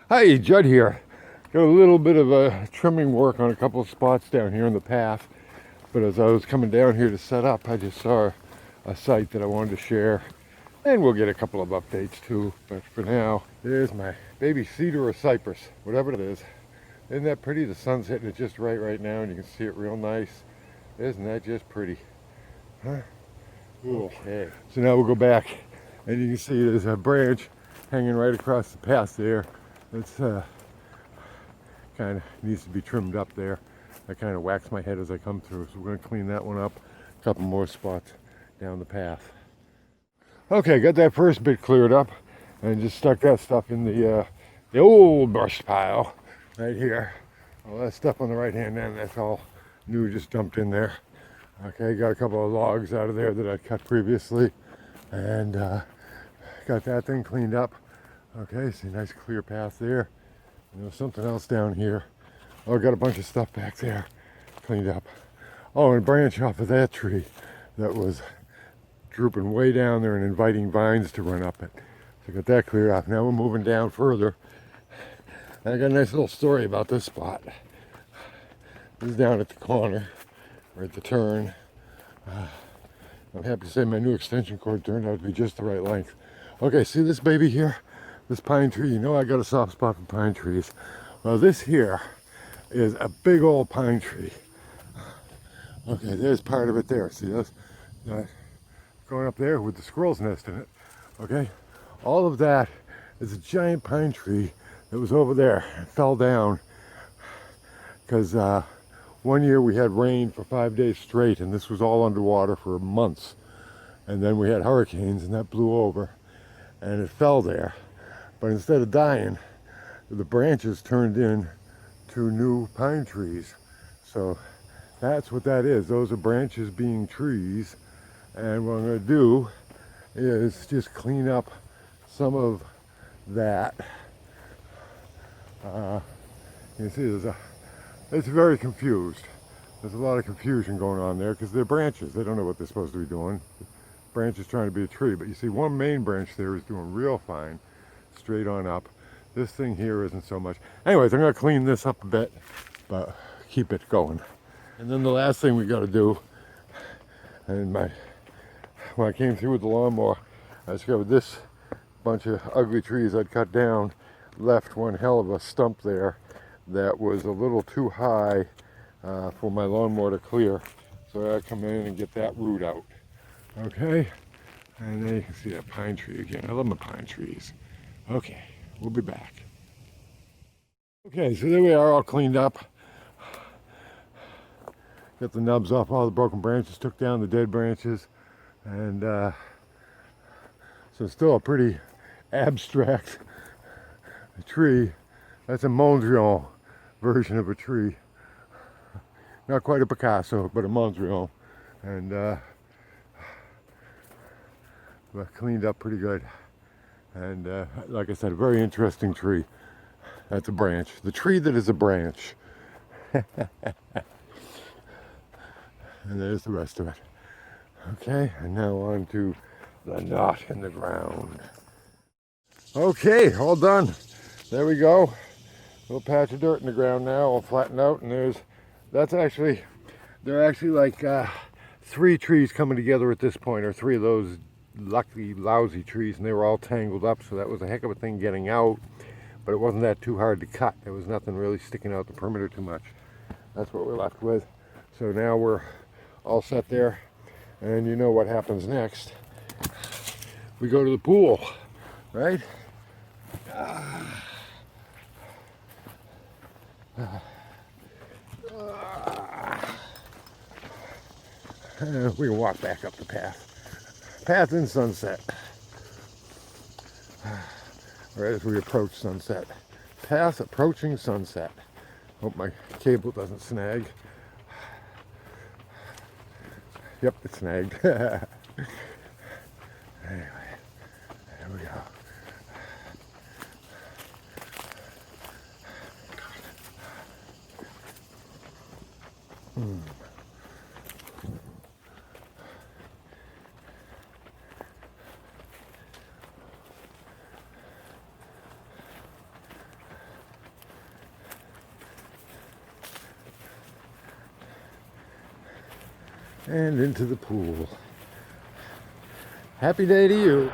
Hi, Judd here. Got a little bit of trimming work on a couple of spots down here in the path, but as I was coming down here to set up, I just saw a site that I wanted to share, and we'll get a couple of updates too. But for now, there's my baby cedar or cypress, whatever it is. Isn't that pretty? The sun's hitting it just right now, and you can see it real nice. Isn't that just pretty? Huh? Okay. So now we'll go back, and you can see there's a branch hanging right across the path there. It's kind of needs to be trimmed up there. I kind of wax my head as I come through, so we're going to clean that one up. A couple more spots down the path. Okay, got that first bit cleared up, and just stuck that stuff in the old brush pile right here. All that stuff on the right hand end, that's all new, just dumped in there. Okay, got a couple of logs out of there that I cut previously, and got that thing cleaned up. Okay, see, nice clear path there. And there's something else down here. Oh, I got a bunch of stuff back there cleaned up. Oh, and a branch off of that tree that was drooping way down there and inviting vines to run up it. So I got that cleared off. Now we're moving down further. And I got a nice little story about this spot. This is down at the corner, or at the turn. I'm happy to say my new extension cord turned out to be just the right length. Okay, see this baby here? This pine tree, you know I got a soft spot for pine trees. Well, this here is a big old pine tree. Okay, there's part of it there. See this? Going up there with the squirrel's nest in it. Okay, all of that is a giant pine tree that was over there and fell down because one year we had rain for 5 days straight, and this was all underwater for months. And then we had hurricanes, and that blew over, and it fell there. But instead of dying, the branches turned in to new pine trees. So that's what that is. Those are branches being trees. And what I'm going to do is just clean up some of that. You can see it's very confused. There's a lot of confusion going on there because they're branches. They don't know what they're supposed to be doing. The branch is trying to be a tree, but you see one main branch there is doing real fine. Straight on up. This thing here isn't so much. Anyways, I'm going to clean this up a bit, but keep it going. And then the last thing we got to do, and when I came through with the lawnmower, I discovered this bunch of ugly trees I'd cut down left one hell of a stump there that was a little too high for my lawnmower to clear. So I gotta come in and get that root out. Okay, and then you can see that pine tree again. I love my pine trees. Okay, we'll be back. Okay, so there we are, all cleaned up. Got the nubs off all the broken branches, took down the dead branches, and so it's still a pretty abstract tree. That's a Mondrian version of a tree. Not quite a Picasso, but a Mondrian. And but cleaned up pretty good. And like I said, a very interesting tree. That's a branch. The tree that is a branch. And there's the rest of it. Okay, and now on to the knot in the ground. Okay, all done. There we go. Little patch of dirt in the ground now, all flattened out, and they're actually like 3 trees coming together at this point, or 3 of those lucky, lousy trees, and they were all tangled up, so that was a heck of a thing getting out, but it wasn't that too hard to cut. There was nothing really sticking out the perimeter too much. That's what we're left with. So now we're all set there, and you know what happens next. We go to the pool, right? We can walk back up the path. Path in sunset. Right as we approach sunset. Path approaching sunset. Hope my cable doesn't snag. Yep, it snagged. Anyway, there we go. and into the pool. Happy day to you.